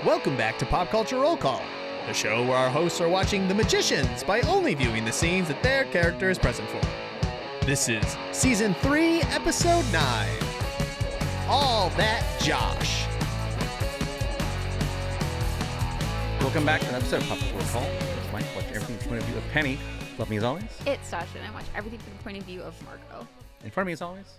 Welcome back to Pop Culture Roll Call, the show where our hosts are watching The Magicians by only viewing the scenes that their character is present for. This is Season 3, Episode 9, All That Josh. Welcome back to an episode of Pop Culture Roll Call. It's Mike, watch everything from the point of view of Penny. Love me as always. It's Sasha, and I watch everything from the point of view of Marco. In front of me as always.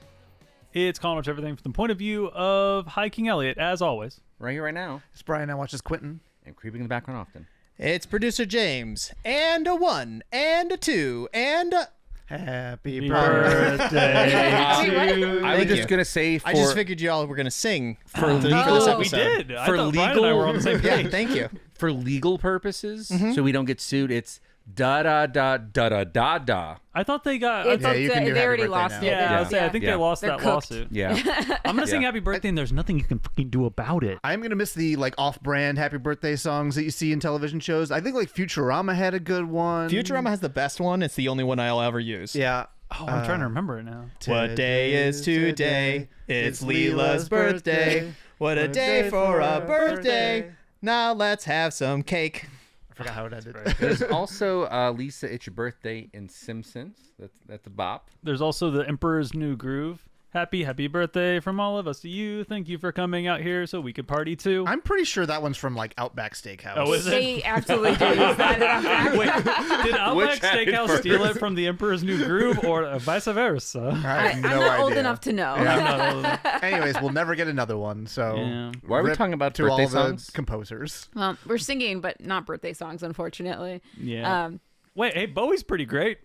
It's Colin, watch everything from the point of view of High King Elliot, as always. Right here, right now. It's Brian. I watches Quentin. And creeping in the background often. It's producer James, and a 1, and a 2, and a... Happy birthday to I was just going to say for... I just figured you all were going to sing for this legal... episode. We did. I For thought Brian and I were on the same page. Yeah, thank you. For legal purposes, so we don't get sued, it's da-da-da-da-da-da-da. I thought they got... It's you can do they happy already birthday lost now. it. Yeah, I was saying, I think Yeah. they lost They're that cooked. lawsuit. Yeah. I'm going to sing Yeah. Happy Birthday, and there's nothing you can fucking do about it. I'm gonna miss the off-brand happy birthday songs that you see in television shows. I think Futurama had a good one. Futurama has the best one. It's the only one I'll ever use. Yeah. Oh, I'm trying to remember it now. What day is today? It's Leela's birthday. What a day for a birthday. Now let's have some cake. I forgot how it ended. There's also Lisa, It's Your Birthday in Simpsons. That's a bop. There's also the Emperor's New Groove. Happy birthday from all of us to you. Thank you for coming out here so we could party too. I'm pretty sure that one's from Outback Steakhouse. Oh, is it? They absolutely do use that in Outback. Wait, did Outback Which had it Steakhouse steal it first? from the Emperor's New Groove or vice versa? I have I'm no not old idea. enough to know. I'm not old enough. Anyways, we'll never get another one. So Yeah. Why are we rip talking about to birthday all songs? the composers? Well, we're singing, but not birthday songs, unfortunately. Yeah. Wait, hey, Bowie's pretty great.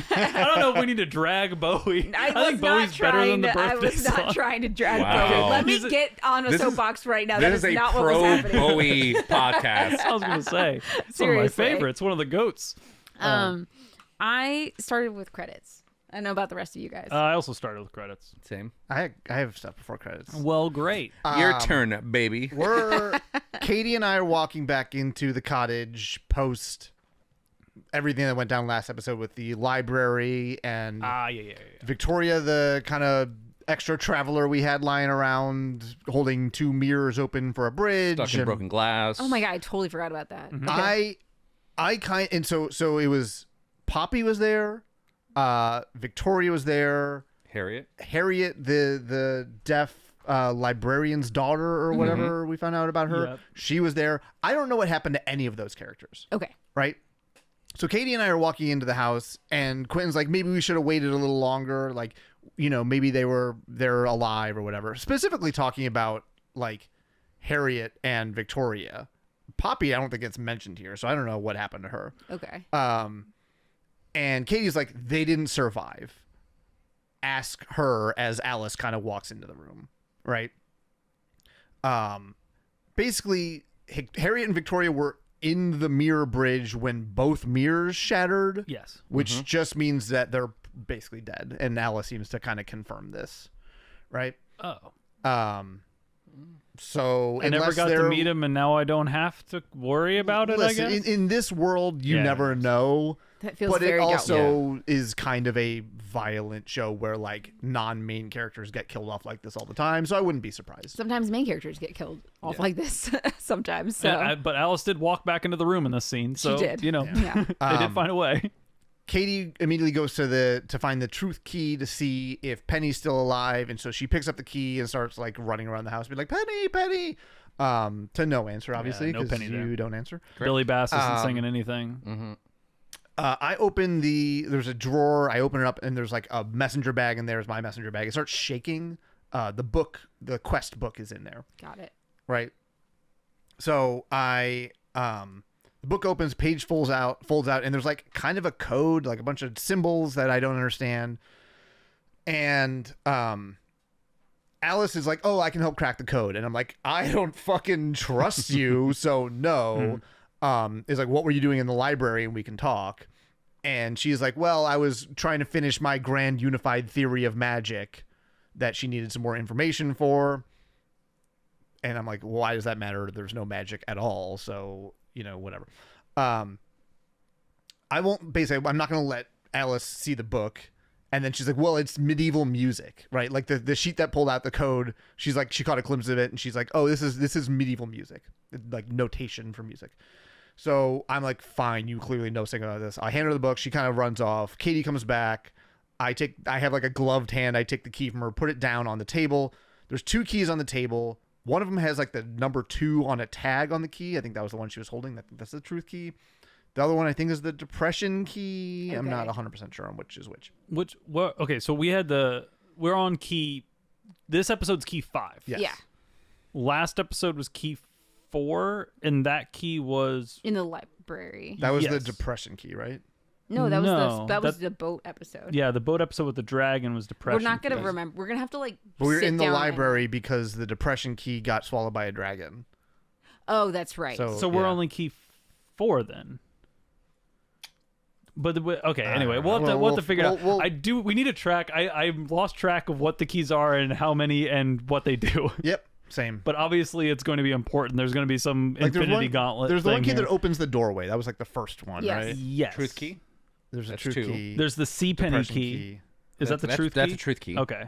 I don't know if we need to drag Bowie. I think Bowie's better than the birthday I was song. not trying to drag Wow. Bowie. Let me He's a- get on a This is- soapbox right now. That This is is a not what was happening. pro-Bowie podcast. I was gonna say it's one of my Seriously. favorites. One of the goats. I started with credits. I don't know about the rest of you guys. I also started with credits. Same. I have stuff before credits. Well, great. Your turn, baby. Katie and I are walking back into the cottage post everything that went down last episode with the library and Yeah. Victoria, the kind of extra traveler we had lying around holding 2 mirrors open for a bridge. Stuck in and broken glass. oh my god, I totally forgot about that. So it was Poppy was there, Victoria was there, Harriet. Harriet, the deaf librarian's daughter or whatever we found out about her. Yep. She was there. I don't know what happened to any of those characters. Okay. Right? So Katie and I are walking into the house, and Quentin's like, maybe we should have waited a little longer. Like, maybe they're alive or whatever. Specifically talking about Harriet and Victoria. Poppy, I don't think it's mentioned here, so I don't know what happened to her. Okay. And Katie's like, they didn't survive. Ask her as Alice kind of walks into the room, right? Basically, Harriet and Victoria were in the mirror bridge when both mirrors shattered. Yes. Which just means that they're basically dead. And Alice seems to kind of confirm this, right? Oh. So I never got to meet him, and now I don't have to worry about it, Listen, I guess? in this world, you Yeah, never know. That feels But it very also is kind of a violent show where non-main characters get killed off like this all the time. So I wouldn't be surprised. Sometimes main characters get killed off like this. Sometimes. So. But Alice did walk back into the room in this scene, so she did. Yeah. They did find a way. Katie immediately goes to find the truth key to see if Penny's still alive, and so she picks up the key and starts running around the house, be like, Penny. To no answer, obviously, no because Penny there. you don't answer. Billy Bass isn't singing anything. Mm-hmm. I open there's a drawer. I open it up, and there's a messenger bag, and there's my messenger bag. It starts shaking. The quest book is in there. Got it. Right. So the book opens, page folds out, and there's kind of a code, a bunch of symbols that I don't understand. And Alice is like, "Oh, I can help crack the code," and I'm like, "I don't fucking trust you, so no." Is like, "What were you doing in the library?" And we can talk. And she's like, "Well, I was trying to finish my grand unified theory of magic that she needed some more information for." And I'm like, "Why does that matter? There's no magic at all, so whatever." I'm not going to let Alice see the book. And then she's like, well, it's medieval music, right? Like the sheet that pulled out the code, she's like, she caught a glimpse of it and she's like, oh, this is medieval music, like notation for music. So I'm like, fine, you clearly know something about this. I hand her the book. She kind of runs off. Katie comes back. I have like a gloved hand. I take the key from her, put it down on the table. There's 2 keys on the table. One of them has like the number 2 on a tag on the key. I think that was the one she was holding. That's the truth key. The other one I think is the depression key. Okay. I'm not 100% sure on which is which. Okay, so we're on key. This episode's key 5. Yes. Yeah. Last episode was key 4, and that key was In the library. That was Yes. the depression key, right? No, that was that- the boat episode. yeah, the boat episode with the dragon was depression. We're not gonna key. remember. We're gonna have to like. But we were sit in the down library because the depression key got swallowed by a dragon. Oh, that's right. So we're yeah. only key 4 then. But okay, anyway, we'll have Well, to figure it out. we'll- We need to track. I lost track of what the keys are and how many and what they do. Yep, same. But obviously, it's going to be important. There's going to be some Like Infinity Gauntlet. There's the one thing key here. that opens the doorway. That was like the first one, Yes. right? Yes. Truth key. There's a That's truth 2. key. There's the C penny depression key. Is that the truth key? That's a truth key. Okay.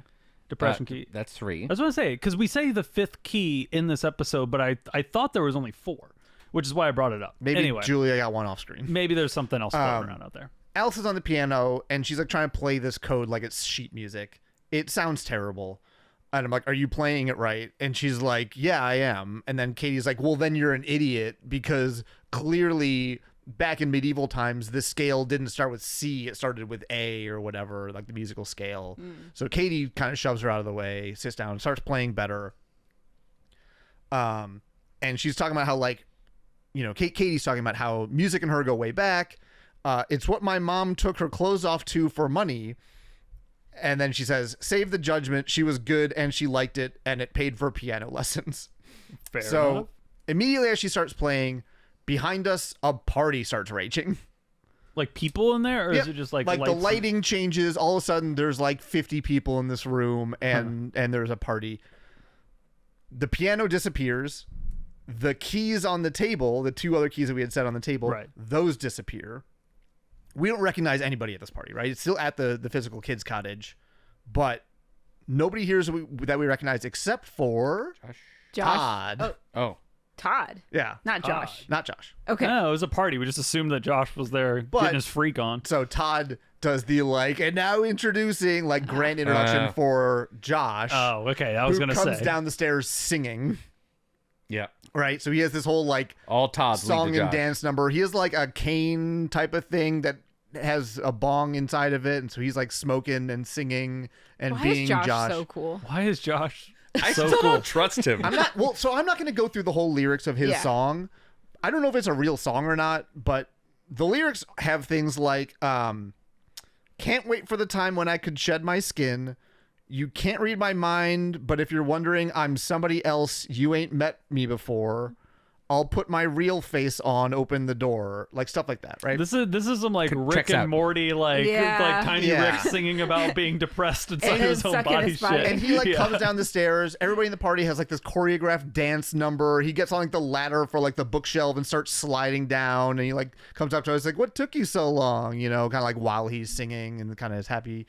Depression key. That's 3. I was going to say, because we say the 5th key in this episode, but I thought there was only 4, which is why I brought it up. Maybe anyway, Julia got one off screen. maybe there's something else floating around out there. Alice is on the piano and she's like trying to play this code like it's sheet music. It sounds terrible. And I'm like, are you playing it right? And she's like, yeah, I am. And then Katie's like, well, then you're an idiot because clearly back in medieval times, this scale didn't start with C. It started with A or whatever, like the musical scale. So Katie kind of shoves her out of the way, sits down, starts playing better. And she's talking about how like, you know, Katie's talking about how music and her go way back. It's what my mom took her clothes off to for money. And then she says, save the judgment. She was good and she liked it and it paid for piano lessons. Fair So enough. immediately as she starts playing, behind us, a party starts raging. Like people in there, or Yep. is it just like the lights and- lighting changes. All of a sudden, there's like 50 people in this room and there's a party. The piano disappears. The keys on the table, the 2 other keys that we had set on the table, Right. those disappear. We don't recognize anybody at this party, right? It's still at the physical kids' cottage, but nobody here that we recognize except for Josh. Todd. Oh. Todd, Yeah, not Josh. not Josh. Okay. No, it was a party. We just assumed that Josh was there But- getting his freak on. So Todd does the like, and now introducing like grand introduction for Josh, Oh, okay. I was who gonna comes say. down the stairs singing. Yeah. Right, so he has this whole like All Todd's song lead to and Josh. dance number. He has like a cane type of thing that has a bong inside of it, and so he's like smoking and singing and Why being is Josh so cool? Why is Josh I so still cool? don't trust him. I'm not I'm not going to go through the whole lyrics of his Yeah. song. I don't know if it's a real song or not, but the lyrics have things like can't wait for the time when I could shed my skin. You can't read my mind, but if you're wondering, I'm somebody else. You ain't met me before. I'll put my real face on, open the door, like stuff like that, right? This is some like Rick checks and out. Morty like Tiny Yeah. Rick singing about being depressed inside And his own stuck in body his body. shit. And he like Yeah. comes down the stairs. Everybody in the party has like this choreographed dance number. He gets on like the ladder for like the bookshelf and starts sliding down. And he like comes up to us like, "What took you so long?" You know, kind of like while he's singing and kind of his happy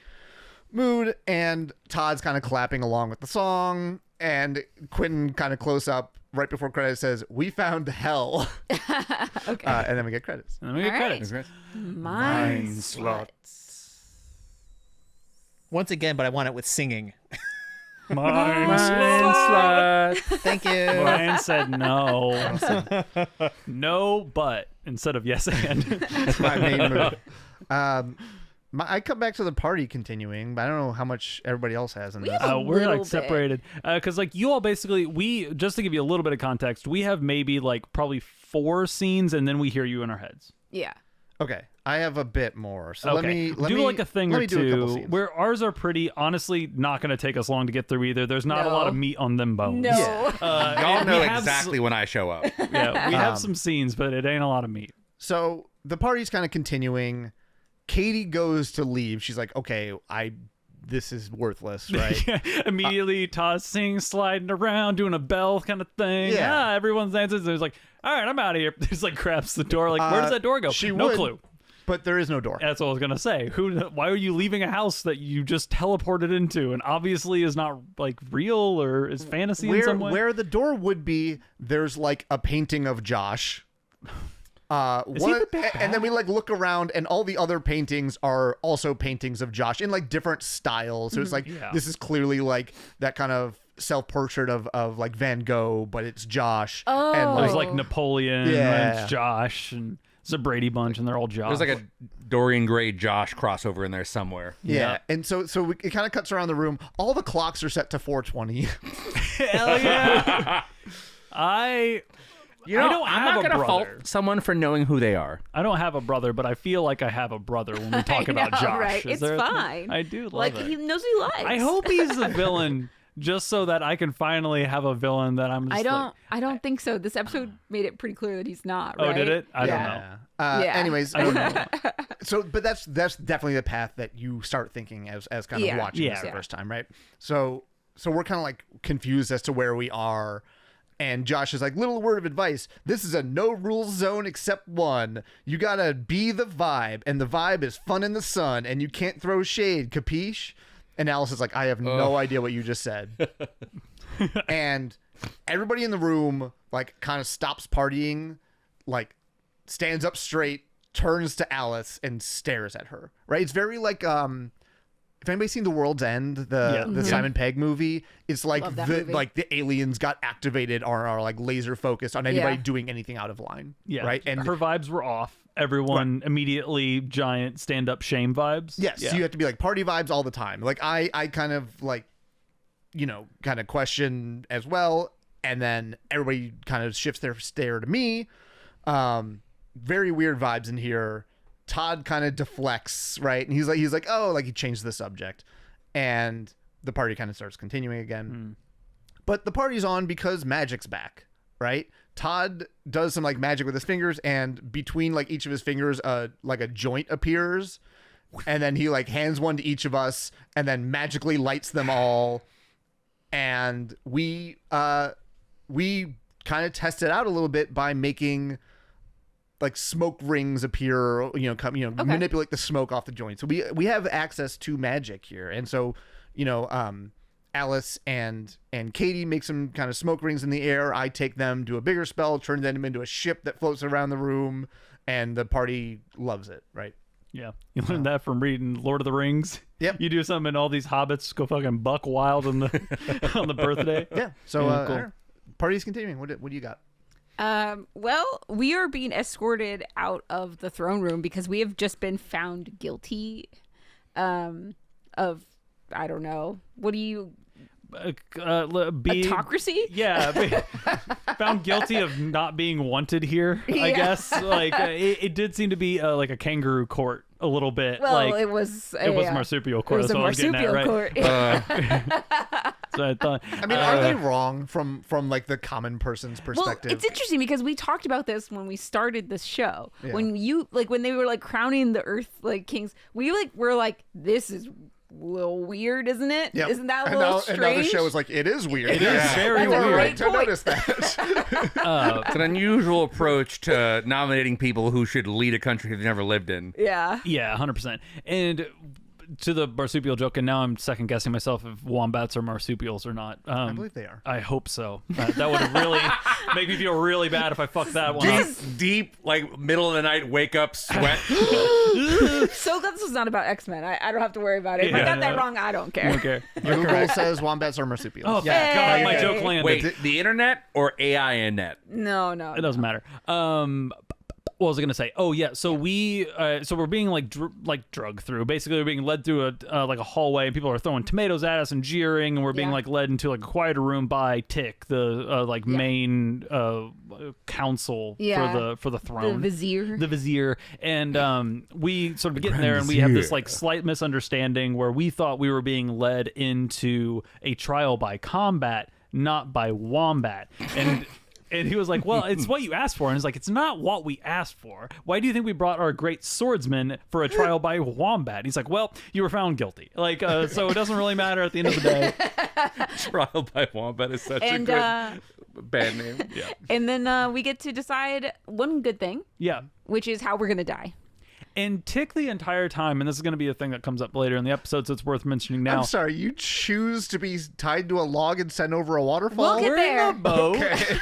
mood. And Todd's kind of clapping along with the song. And Quentin kind of close up right before credits says, "We found hell." Okay. And then we get credits. And then we get All right. credits. Mind slut. Once again, but I want it with singing. Mind slut. Thank you. Brian said no. No, but instead of yes and. That's my main move. I come back to the party continuing, but I don't know how much everybody else has in We this. have a We're little like bit. separated because like you all basically just to give you a little bit of context, we have maybe like probably 4 scenes and then we hear you in our heads. Yeah. Okay, I have a bit more. So Okay, let do me like a thing let or me do a couple two. scenes. Where ours are pretty honestly not going to take us long to get through either. There's not a lot No. of meat on them bones. No. Yeah. Y'all and know we have exactly when I show up. Yeah, we have some scenes, but it ain't a lot of meat. So the party's kind of continuing. Katie goes to leave. She's like, "Okay, this is worthless, right?" Immediately, Todd sings, sliding around, doing a bell kind of thing. Yeah. Everyone's dancing. There's like, all right, I'm out of here. He's like, grabs the door. Like, where does that door go? She no would. clue. but there is no door. That's what I was gonna say. Why are you leaving a house that you just teleported into and obviously is not like real or is fantasy in some way? Where the door would be, there's like a painting of Josh. And then we like look around, and all the other paintings are also paintings of Josh in like different styles. So it's like this is clearly like that kind of self-portrait of like Van Gogh, but it's Josh. Oh, and There's like Napoleon and it's Josh, and it's a Brady Bunch, and they're all Josh. There's like a Dorian Gray Josh crossover in there somewhere. Yeah. And so it kind of cuts around the room. All the clocks are set to 4:20. Hell yeah. I don't I'm have not a gonna fault brother. someone for knowing who they are. I don't have a brother, but I feel like I have a brother when we talk about Josh. Right? Is It's there fine. I do love like it. he knows what he likes. I hope he's the villain just so that I can finally have a villain that I'm just I don't think so. This episode made it pretty clear that he's not. Oh, right? did it? I don't know. Yeah. Anyways, I don't know. but that's definitely the path that you start thinking as kind of watching this the first time, right? So we're kind of like confused as to where we are. And Josh is like, little word of advice. This is a no rules zone except one. You gotta be the vibe, and the vibe is fun in the sun, and you can't throw shade. Capiche? And Alice is like, I have no idea what you just said. And everybody in the room like kind of stops partying, like stands up straight, turns to Alice, and stares at her. Right? It's very like if anybody's seen The World's End, the Simon Pegg movie, it's like the aliens got activated or are like laser focused on anybody doing anything out of line. Yeah. Right. And her vibes were off. Everyone immediately giant stand up shame vibes. Yes. Yeah. So you have to be like party vibes all the time. Like I kind of like, kind of question as well. And then everybody kind of shifts their stare to me. Very weird vibes in here. Todd kind of deflects, right? And he's like, oh, like he changed the subject. And the party kind of starts continuing again. But the party's on because magic's back, right? Todd does some like magic with his fingers, and between like each of his fingers, like a joint appears. And then he like hands one to each of us and then magically lights them all. And we kind of test it out a little bit by making like smoke rings appear, manipulate the smoke off the joint. So we have access to magic here. And so, Alice and Katie make some kind of smoke rings in the air. I take them, do a bigger spell, turn them into a ship that floats around the room, and the party loves it, right? Yeah. You learned that from reading Lord of the Rings. Yep. You do something and all these hobbits go fucking buck wild on the on the birthday. Yeah. So cool. Party's continuing. What do you got? Well, we are being escorted out of the throne room because we have just been found guilty of, I don't know, what do you... autocracy? Yeah. Found guilty of not being wanted here, I guess. Like, it did seem to be like a kangaroo court a little bit. Well, like, it was marsupial court. It was a marsupial court. So I thought. I mean, are they wrong from like the common person's perspective? Well, it's interesting because we talked about this when we started this show. Yeah. When they were like crowning the Earth like kings, we like were like, this is a little weird, isn't it? Yep. Isn't that a little strange? And now the show is like, it is weird. It is very weird. Right to notice that. It's an unusual approach to nominating people who should lead a country they've never lived in. Yeah. Yeah, 100%. And to the marsupial joke, and now I'm second guessing myself if wombats are marsupials or not. I believe they are. I hope so. That would really make me feel really bad if I fucked that one up. Deep, like middle of the night, wake up, sweat. So this is not about X-Men. I don't have to worry about it. If I got that wrong, I don't care. Okay. Google says wombats are marsupials. Oh, thank God, my joke landed. Wait, the internet or AI net? No. It doesn't matter. What was I gonna say? Oh yeah, so we're being like drugged through. Basically, we're being led through a hallway, and people are throwing tomatoes at us and jeering, and we're being like led into like a quieter room by Tick, the main council for the throne, the vizier, and we sort of get in there, and we have this like slight misunderstanding where we thought we were being led into a trial by combat, not by wombat, and. And he was like, well, it's what you asked for. And he's like, it's not what we asked for. Why do you think we brought our great swordsman for a trial by wombat? He's like, well, you were found guilty. Like, so it doesn't really matter at the end of the day. Trial by wombat is such a good bad name. Yeah. And then we get to decide one good thing. Yeah. Which is how we're going to die. And Tick the entire time, and this is going to be a thing that comes up later in the episode, so it's worth mentioning now. I'm sorry, you choose to be tied to a log and sent over a waterfall? We'll get there. Boat. Okay.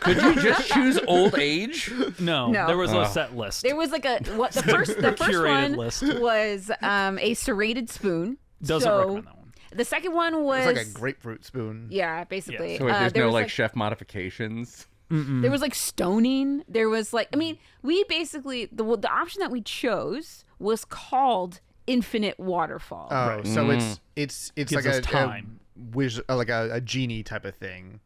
Could you just choose old age? No, No. there was a set list. There was like the first curated one list. was a serrated spoon. Doesn't recommend that one. The second one was It's like a grapefruit spoon. yeah, basically. Yeah. So wait, there's there no was, like chef modifications. There was like stoning. There was like, I mean, we basically the option that we chose was called Infinite Waterfall. Oh, so it's Gives like us a time. wish, like a genie type of thing.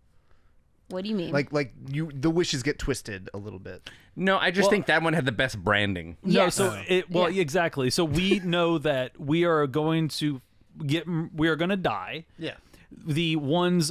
What do you mean? Like the wishes get twisted a little bit. No, I just think that one had the best branding. No, Yes. so exactly. So we know that we are going to die. Yeah. The ones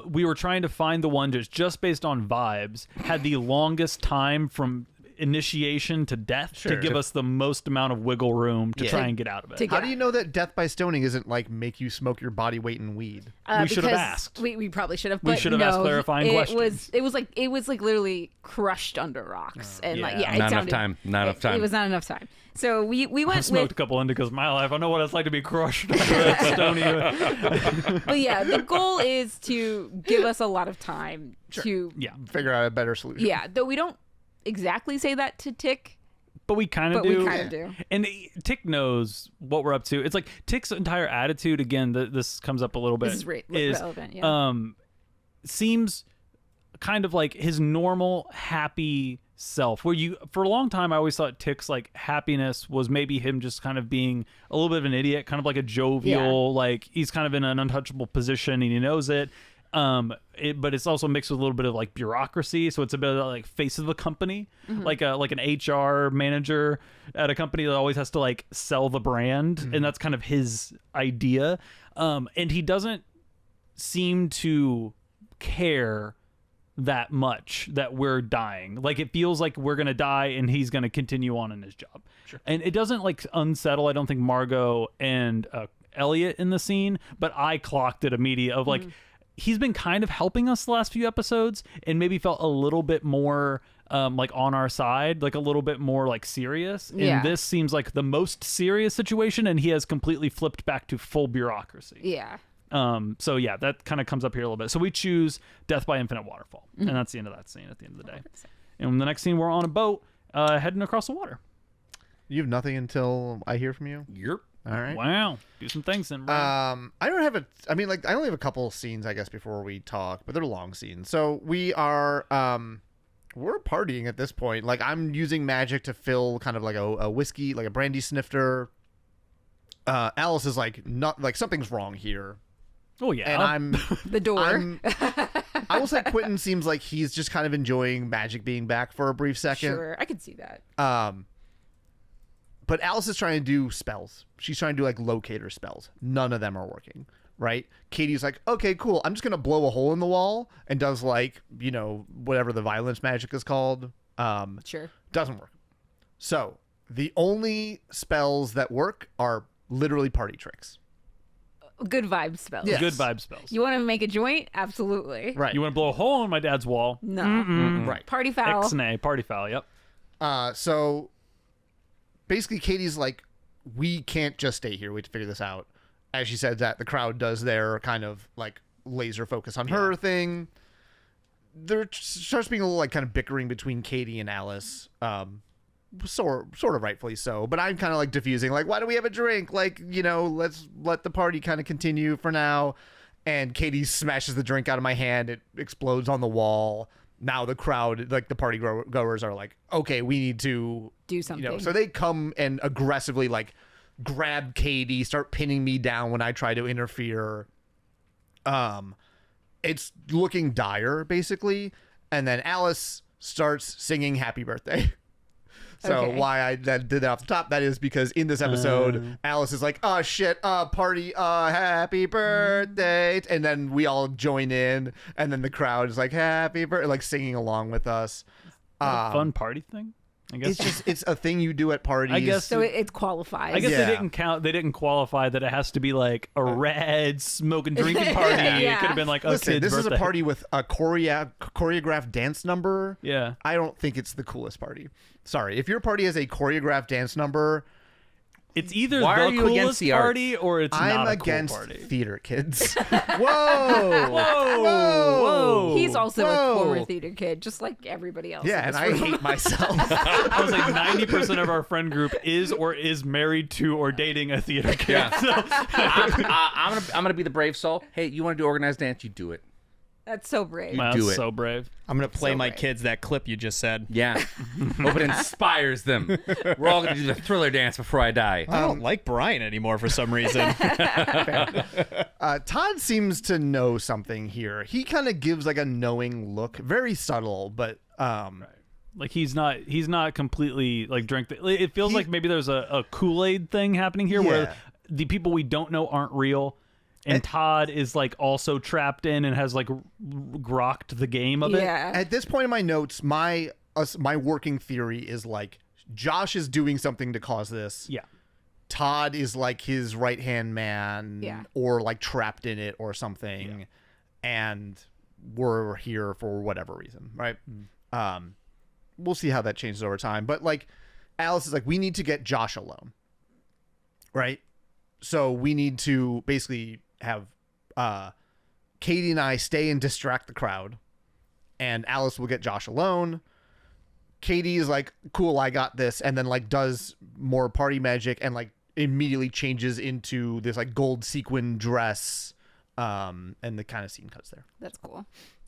we were trying to find the one just based on vibes had the longest time from initiation to death to give us the most amount of wiggle room to try and get out of it. How do you know that death by stoning isn't like make you smoke your body weight in weed? We should have because asked. We probably should have. We But should have no, asked clarifying questions. It was like literally crushed under rocks and like yeah. it Not enough sounded- time. Not enough time. It was not enough time. So we went I've smoked with a couple indicas in my life. I know what it's like to be crushed under that stony. but yeah, the goal is to give us a lot of time to Yeah, Figure out a better solution. yeah. Though we don't exactly say that to Tick, but we kind of but do. we kind of do. And Tick knows what we're up to. It's like Tick's entire attitude. Again, this comes up a little bit. This is relevant. Yeah. Seems kind of like his normal happy self. Where for a long time, I always thought Tick's like happiness was maybe him just kind of being a little bit of an idiot, kind of like a jovial, like he's kind of in an untouchable position and he knows it. But it's also mixed with a little bit of like bureaucracy, so it's a bit of like face of the company, like an HR manager at a company that always has to like sell the brand, and that's kind of his idea. And he doesn't seem to care that much that we're dying. Like it feels like we're gonna die and he's gonna continue on in his job. Sure. And it doesn't like unsettle, I don't think, Margot and Elliot in the scene, but I clocked it immediately of like he's been kind of helping us the last few episodes and maybe felt a little bit more like on our side, like a little bit more like serious. Yeah. And this seems like the most serious situation, and he has completely flipped back to full bureaucracy. Yeah. So yeah, that kind of comes up here a little bit. So we choose Death by Infinite Waterfall, and that's the end of that scene at the end of the day. And in the next scene, we're on a boat heading across the water. You have nothing until I hear from you? Yep. All right. Wow, do some things then. Brian. I don't have I mean, like, I only have a couple scenes, I guess, before we talk, but they're long scenes. So we are, we're partying at this point. Like, I'm using magic to fill kind of like a whiskey, like a brandy snifter. Alice is like, not like something's wrong here. Oh yeah, And I'm The door. I will say Quentin seems like he's just kind of enjoying magic being back for a brief second. Sure, I could see that. But Alice is trying to do spells. She's trying to do like locator spells. None of them are working, right? Katie's like, okay, cool. I'm just going to blow a hole in the wall, and does like, you know, whatever the violence magic is called. Sure. Doesn't work. So the only spells that work are literally party tricks. Good vibe spells. Yeah. good vibe spells. You want to make a joint? Absolutely. Right. You want to blow a hole in my dad's wall? No. Right. Party foul. Ixnay, party foul. Yep. So basically Katie's like, we can't just stay here. We have to figure this out. As she said that, the crowd does their kind of like laser focus on her thing. There starts being a little like kind of bickering between Katie and Alice. Sort of rightfully so. But I'm kind of like diffusing, like, why do we have a drink? Like, you know, let's let the party kind of continue for now. And Katie smashes the drink out of my hand. It explodes on the wall. Now the crowd, like the party goers, are like, okay, we need to Do something. You know, so they come and aggressively like grab Katie, start pinning me down when I try to interfere. It's looking dire, basically. And then Alice starts singing Happy Birthday. So Okay. why I did that off the top, that is because in this episode, Alice is like, oh shit, party, happy birthday. And then we all join in, and then the crowd is like, happy birthday, like singing along with us. A fun party thing. I guess it's a thing you do at parties. I guess So it qualifies. I guess Yeah. they didn't count. They didn't qualify that it has to be like a rad smoking drinking party. Yeah. It could have been like a Listen, kid's this birthday. is a party with a choreographed dance number. Yeah. I don't think it's the coolest party. Sorry, if your party has a choreographed dance number, It's either Why the are you against coolest the arts? party or it's I'm not a against cool party. theater kids. Whoa! Whoa! He's also Whoa. a former theater kid, just like everybody else. Yeah, in and this I room. hate myself. I was like 90% of our friend group is or is married to or dating a theater kid. Yeah. So, I'm gonna be the brave soul. Hey, you want to do organized dance? You do it. That's so brave. wow, do that's it. so brave. I'm gonna play So my brave. kids that clip you just said. Yeah. Hope it inspires them. We're all gonna do the Thriller dance before I die. I don't like Brian anymore for some reason. Todd seems to know something here. He kind of gives like a knowing look, very subtle, but Like he's not completely like drink. It feels like maybe there's a Kool-Aid thing happening here where Yeah. the people we don't know aren't real. And Todd is like also trapped in and has like grokked the game of it. Yeah. at this point in my notes, my working theory is like Josh is doing something to cause this. Yeah. Todd is like his right hand man, Yeah. or like trapped in it or something, Yeah. and we're here for whatever reason, right? We'll see how that changes over time. But like Alice is like, we need to get Josh alone, right? So we need to basically have Katie and I stay and distract the crowd, and Alice will get Josh alone. Katie is like, cool, I got this, and then like does more party magic and like immediately changes into this like gold sequin dress, and the kind of scene cuts there. That's cool.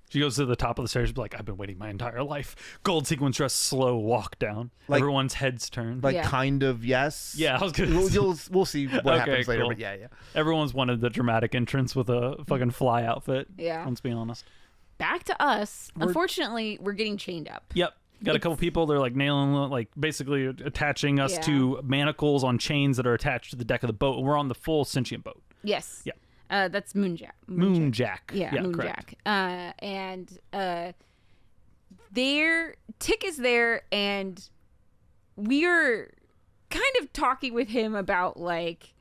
She goes to the top of the stairs, like, I've been waiting my entire life. Gold sequence dress, slow walk down. Like- Everyone's heads turned. Like Yeah. kind of yes. Yeah, I was gonna We'll see what Okay, happens later, cool. but yeah. Everyone's wanted the dramatic entrance with a fucking fly outfit. Yeah. Let's be honest. Back to us. Unfortunately, we're getting chained up. Yep. Got a couple people. They're like nailing, like basically attaching us Yeah. to manacles on chains that are attached to the deck of the boat. And we're on the full sentient boat. Yes. Yeah. That's Moonjack. Moonjack. Yeah, correct. Moonjack. And Tick is there, and we're kind of talking with him about like,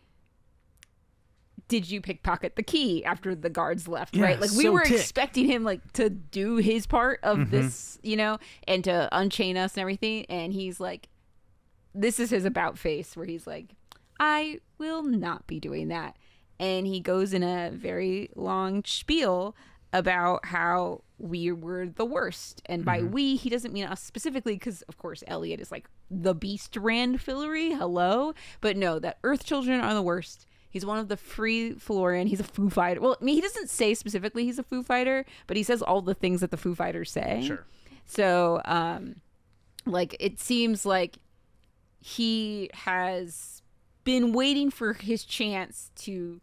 did you pickpocket the key after the guards left? Yeah, right? Like we so were Tick. expecting him like to do his part of this, and to unchain us and everything. And he's like, this is his about face where he's like, I will not be doing that. And he goes in a very long spiel about how we were the worst. And by we, he doesn't mean us specifically because, of course, Elliot is like the beast ran Fillory. Hello. But no, that Earth children are the worst. He's one of the free Florian. He's a Foo Fighter. Well, I mean, he doesn't say specifically he's a Foo Fighter, but he says all the things that the Foo Fighters say. Sure. So, like, it seems like he has been waiting for his chance to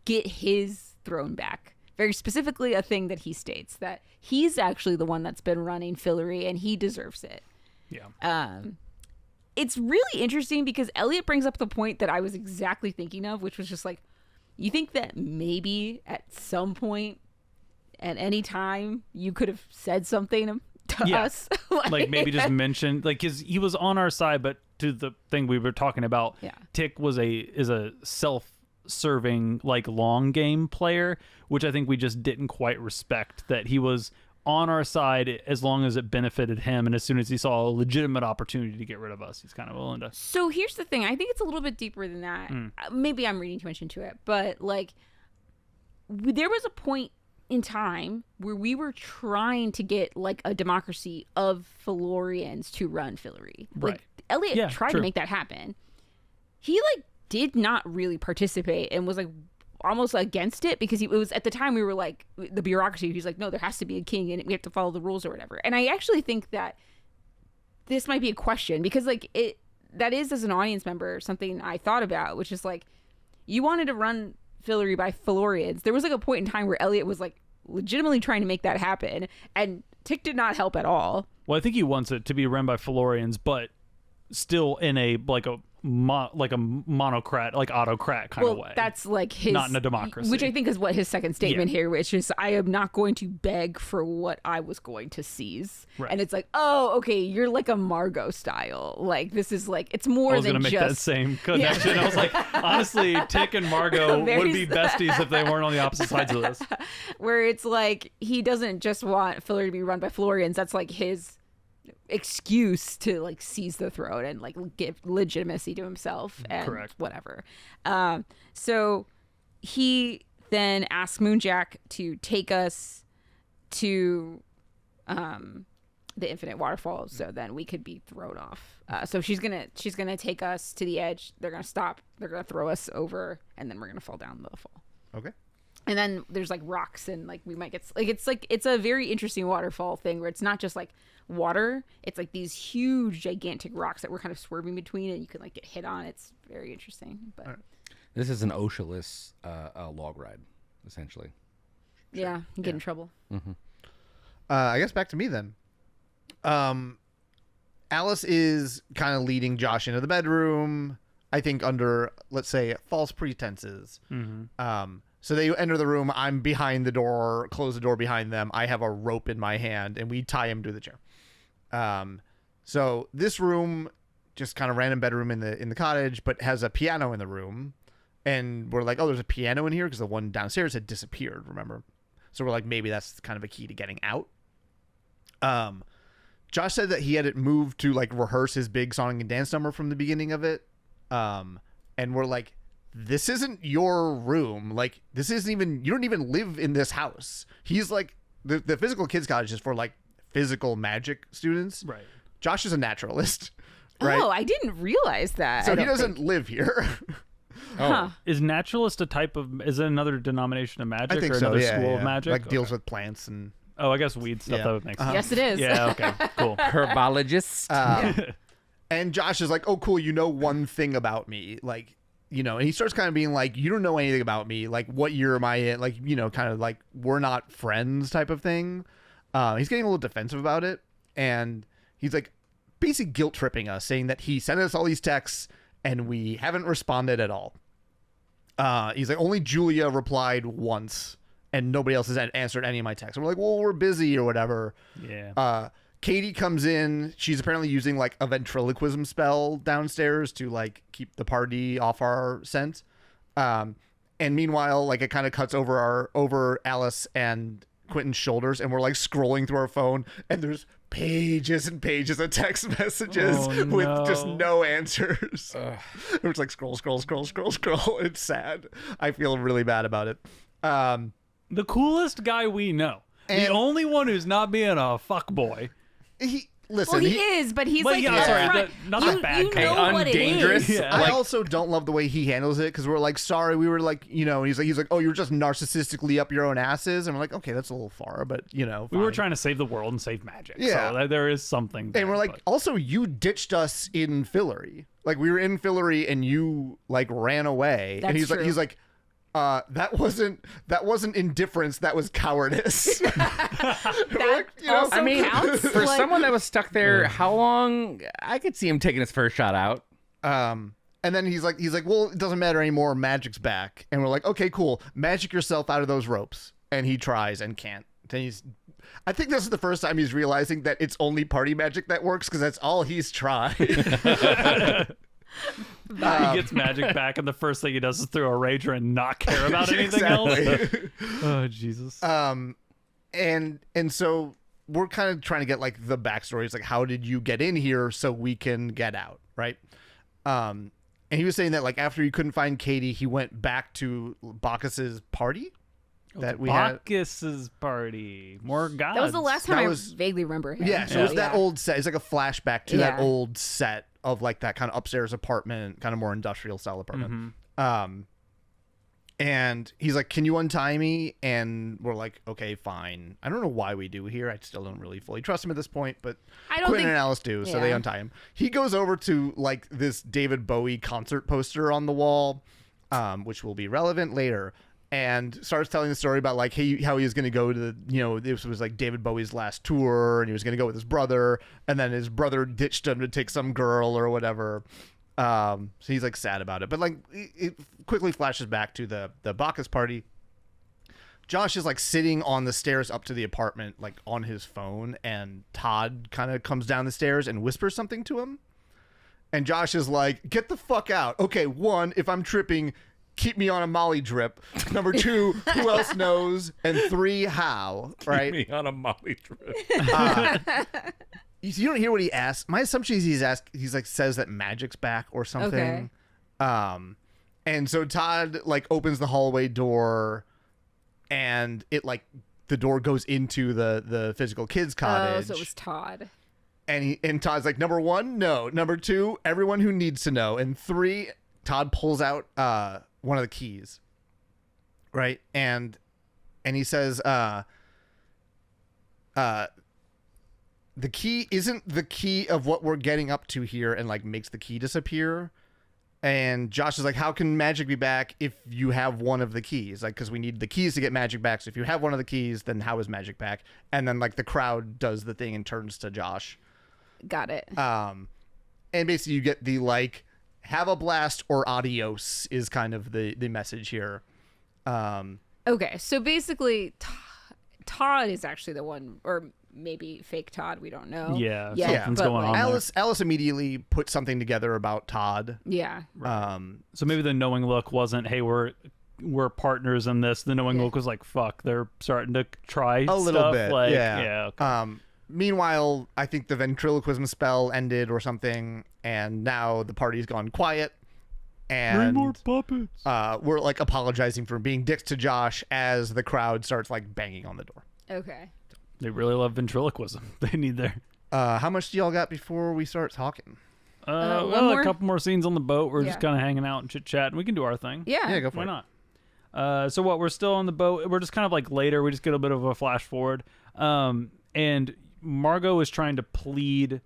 get his throne back. Very specifically, a thing that he states that he's actually the one that's been running Fillory and he deserves it. Yeah. It's really interesting because Elliot brings up the point that I was exactly thinking of, which was just like, you think that maybe at some point, at any time, you could have said something to Yeah. us, Like maybe just mention, like, because he was on our side, but to the thing we were talking about, Yeah. Tick is a self-serving like long game player, which I think we just didn't quite respect, that he was on our side as long as it benefited him, and as soon as he saw a legitimate opportunity to get rid of us, he's kind of willing to. So here's the thing. I think it's a little bit deeper than that. Maybe I'm reading too much into it, but like there was a point in time where we were trying to get like a democracy of Fillorians to run Fillory. Right. Like Elliot Yeah, tried true. to make that happen. He like did not really participate and was like almost against it because it was at the time we were like the bureaucracy. He's like, no, there has to be a king and we have to follow the rules or whatever. And I actually think that this might be a question because like that is, as an audience member, something I thought about, which is like, you wanted to run Fillory by Fillorians. There was like a point in time where Elliot was like legitimately trying to make that happen, and Tick did not help at all. Well, I think he wants it to be run by Fillorians, but still in a like a like a monocrat, like autocrat kind of way. That's like his, not in a democracy, which I think is what his second statement here, which is, I am not going to beg for what I was going to seize. Right. And it's like, oh, okay, you're like a Margot style. Like, this is like, it's more than just. I was gonna make that same connection. I was like, honestly, Tick and Margot would be besties if they weren't on the opposite sides of this. Where it's like, he doesn't just want Filler to be run by Florians. That's like his excuse to like seize the throne and like give legitimacy to himself and Correct. Whatever. So he then asks Moonjack to take us to the Infinite Waterfall, so then we could be thrown off. So she's gonna take us to the edge. They're gonna stop. They're gonna throw us over, and then we're gonna fall down the fall. Okay. And then there's like rocks, and like we might get it's a very interesting waterfall thing where it's not just like water, it's like these huge gigantic rocks that we're kind of swerving between, and you can like get hit on. It's very interesting. But This is an oceanless log ride, essentially. yeah, you get in trouble. I guess back to me then. Alice is kind of leading Josh into the bedroom, I think under, let's say, false pretenses. So they enter the room. I'm behind the door, close the door behind them. I have a rope in my hand, and we tie him to the chair. So this room, just kind of random bedroom in the cottage, but has a piano in the room. And we're like, oh, there's a piano in here because the one downstairs had disappeared, remember? So we're like, maybe that's kind of a key to getting out. Josh said that he had it moved to like rehearse his big song and dance number from the beginning of it. And we're like, this isn't your room. Like, this isn't even, you don't even live in this house. He's like, the physical kids cottage is for like physical magic students. Right. Josh is a naturalist. Right? Oh, I didn't realize that. So he doesn't live here. Huh. Is naturalist a type of? Is it another denomination of magic I think or so. another Yeah, school yeah. of magic? Like deals with plants and. Oh, I guess weed stuff. Yeah. That would make sense. Yes, it is. Yeah. Okay. Cool. Herbologist. And Josh is like, oh, cool. You know one thing about me. Like, you know, and he starts kind of being like, you don't know anything about me. Like, what year am I in? Like, you know, kind of like, we're not friends type of thing. He's getting a little defensive about it. And he's like, basically guilt tripping us, saying that he sent us all these texts and we haven't responded at all. He's like, only Julia replied once and nobody else has answered any of my texts. And we're like, well, we're busy or whatever. Yeah. Katie comes in. She's apparently using like a ventriloquism spell downstairs to like keep the party off our scent. And meanwhile, like it kind of cuts over Alice and Quentin's shoulders, and we're like scrolling through our phone, and there's pages and pages of text messages with just no answers. We're just like scroll. It's sad. I feel really bad about it. The coolest guy we know. The only one who's not being a fuckboy. Listen, He is, but he's Well, like, yeah, sorry, upfront. not the bad you guy. know what it Undangerous. is. Yeah. I also don't love the way he handles it, because we're like, sorry, we were like, you know, he's like, oh, you're just narcissistically up your own asses, and we're like, okay, that's a little far, but you know, We were fine. trying to save the world and save magic. Yeah. So there is something there, And we're like, but- also, you ditched us in Fillory. Like, we were in Fillory and you like ran away. That's and he's true. like, that wasn't indifference, that was cowardice. That You know, also I mean, counts. for Like, someone that was stuck there, how long? I could see him taking his first shot out. and then he's like, well, it doesn't matter anymore. Magic's back. And we're like, okay, cool. Magic yourself out of those ropes. And he tries and can't. Then I think this is the first time he's realizing that it's only party magic that works, because that's all he's tried. he gets magic back, and the first thing he does is throw a rager and not care about anything else. Oh, Jesus. And so we're kind of trying to get like the backstory. It's like, how did you get in here so we can get out, right? And he was saying that like after he couldn't find Katie, he went back to Bacchus's party that we had. Bacchus's party. More gods. that was the last time That I was- vaguely remember him. Yeah, so it's that old set. It's like a flashback to that Yeah. old set of like that kind of upstairs apartment, kind of more industrial style apartment. And he's like, can you untie me? And we're like, okay, fine. I don't know why we do here. I still don't really fully trust him at this point, but I don't Quentin think- and Alice do, so they Yeah. untie him. He goes over to like this David Bowie concert poster on the wall, which will be relevant later, and starts telling the story about like how he was going to go to the, you know, this was like David Bowie's last tour, and he was going to go with his brother, and then his brother ditched him to take some girl or whatever. So he's like sad about it, but like it quickly flashes back to the Bacchus party. Josh is like sitting on the stairs up to the apartment, like on his phone, and Todd kind of comes down the stairs and whispers something to him. And Josh is like, "Get the fuck out." Okay, 1, if I'm tripping, keep me on a Molly drip. Number 2, who else knows? And 3, how? Right? Keep me on a Molly drip. You don't hear what he asks. My assumption is he's like says that magic's back or something. Okay. And so Todd like opens the hallway door, and it like the door goes into the physical kids cottage. Oh, so it was Todd. And Todd's like, number 1, no. Number 2, everyone who needs to know. And 3, Todd pulls out one of the keys, right? And he says, the key isn't the key of what we're getting up to here, and like makes the key disappear. And Josh is like, how can magic be back if you have one of the keys? Like, because we need the keys to get magic back. So if you have one of the keys, then how is magic back? And then like the crowd does the thing and turns to Josh. Got it. And basically you get the like, have a blast or adios is kind of the message here. Okay, so basically Todd is actually the one, or maybe fake Todd, we don't know. Yeah, Yeah, something's but, going like, on. Alice immediately put something together about Todd. Yeah. So maybe the knowing look wasn't, hey, we're partners in this. The knowing look was like, fuck, they're starting to try A little stuff. bit, Like, yeah. Okay. Meanwhile, I think the ventriloquism spell ended or something, and now the party's gone quiet. And Bring more puppets. we're like apologizing for being dicks to Josh as the crowd starts like banging on the door. Okay. They really love ventriloquism. They need their. How much do y'all got before we start talking? one Well, more? a couple more scenes on the boat. We're Yeah. just kind of hanging out and chit chatting. We can do our thing. Yeah. Yeah, go for Why it. not? So what? We're still on the boat. We're just kind of like later. We just get a bit of a flash forward. And Margot is trying to plead.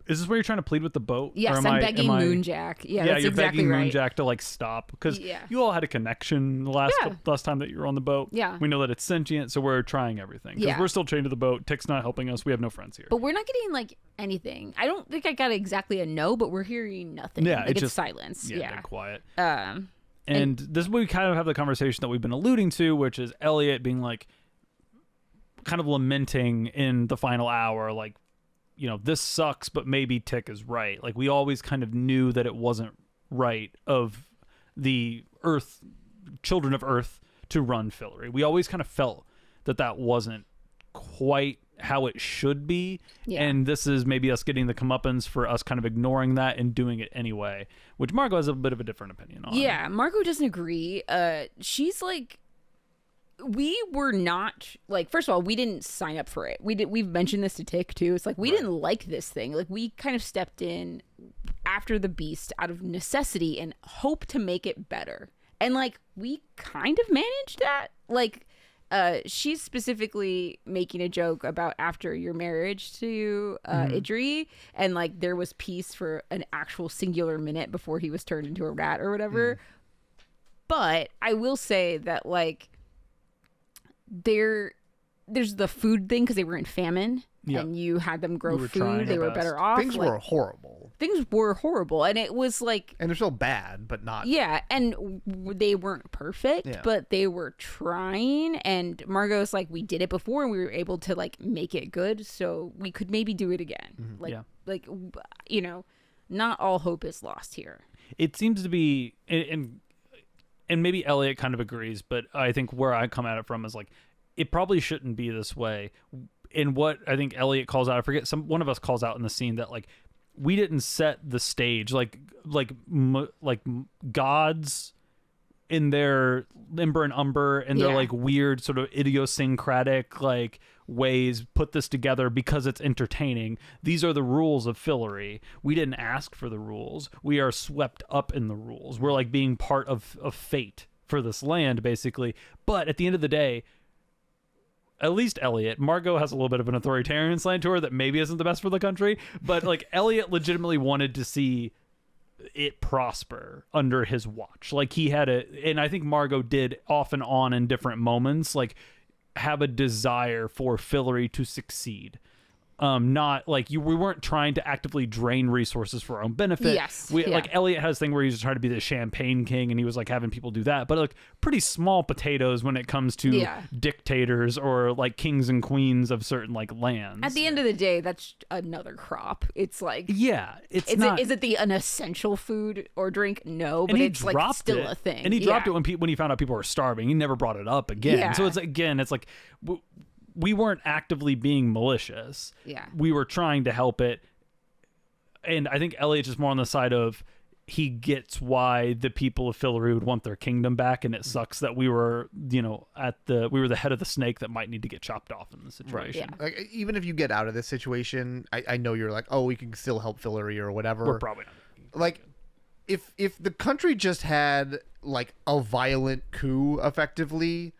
Is this where you're trying to plead with the boat? Yes, Or am I'm begging am I- Moonjack. Yeah, Yeah, that's you're exactly begging right. Moonjack to like stop because Yeah. you all had a connection the last Yeah. last time that you were on the boat. Yeah. We know that it's sentient, so we're trying everything. Because Yeah. we're still chained to the boat. Tick's not helping us. We have no friends here. But we're not getting like anything. I don't think I got exactly a no, but we're hearing nothing. Yeah, like, it's it's just- silence. yeah, Yeah. dead quiet. Um. And this is where we kind of have the conversation that we've been alluding to, which is Elliot being like, kind of lamenting in the final hour, like, you know, this sucks, but maybe Tick is right. Like, we always kind of knew that it wasn't right of the Earth, children of Earth, to run Fillory. We always kind of felt that that wasn't quite how it should be. Yeah. And this is maybe us getting the comeuppance for us kind of ignoring that and doing it anyway, which Margot has a bit of a different opinion on. Yeah, Margot doesn't agree. She's like, we were not like. First of all, we didn't sign up for it. We've mentioned this to Tick too. It's like we didn't like this thing. Like we kind of stepped in after the beast out of necessity and hope to make it better. And like we kind of managed that. Like, she's specifically making a joke about after your marriage to Idri, and like there was peace for an actual singular minute before he was turned into a rat or whatever. But I will say that like there's the food thing because they were in famine. Yeah. And you had them grow We were trying food. They our were best. better off. Things like, were horrible, things were horrible, and it was like and they're still bad, but not. yeah, and they weren't perfect, Yeah. but they were trying. And Margot's like, we did it before, and we were able to like make it good, so we could maybe do it again. Like, Yeah. like you know, not all hope is lost here. It seems to be, and maybe Elliot kind of agrees, but I think where I come at it from is like, it probably shouldn't be this way. In what I think Elliot calls out, I forget, one of us calls out in the scene that like we didn't set the stage, like gods in their Limber and Umber and their Yeah. like weird sort of idiosyncratic like ways put this together because it's entertaining. These are the rules of Fillory. We didn't ask for the rules. We are swept up in the rules. We're like being part of fate for this land, basically. But at the end of the day, at least Elliot, Margot has a little bit of an authoritarian slant to her that maybe isn't the best for the country, but like Elliot legitimately wanted to see it prosper under his watch. Like he had and I think Margot did off and on in different moments, like have a desire for Fillory to succeed. not like we weren't trying to actively drain resources for our own benefit. Yes, Like Elliot has a thing where he's trying to be the champagne king, and he was like having people do that, but like pretty small potatoes when it comes to dictators or like kings and queens of certain like lands. At the end of the day, that's another crop. It's like it's is not. it an essential food or drink? No, but And he it's like dropped still it. a thing. And he dropped it when he found out people were starving. He never brought it up again. Yeah. So it's like we weren't actively being malicious. Yeah. We were trying to help it. And I think Elliot's just more on the side of he gets why the people of Fillory would want their kingdom back, and it sucks that we were, we were the head of the snake that might need to get chopped off in the situation. Yeah. Like, even if you get out of this situation, I know you're like, oh, we can still help Fillory or whatever. We're probably not. Like, if the country just had like a violent coup, effectively,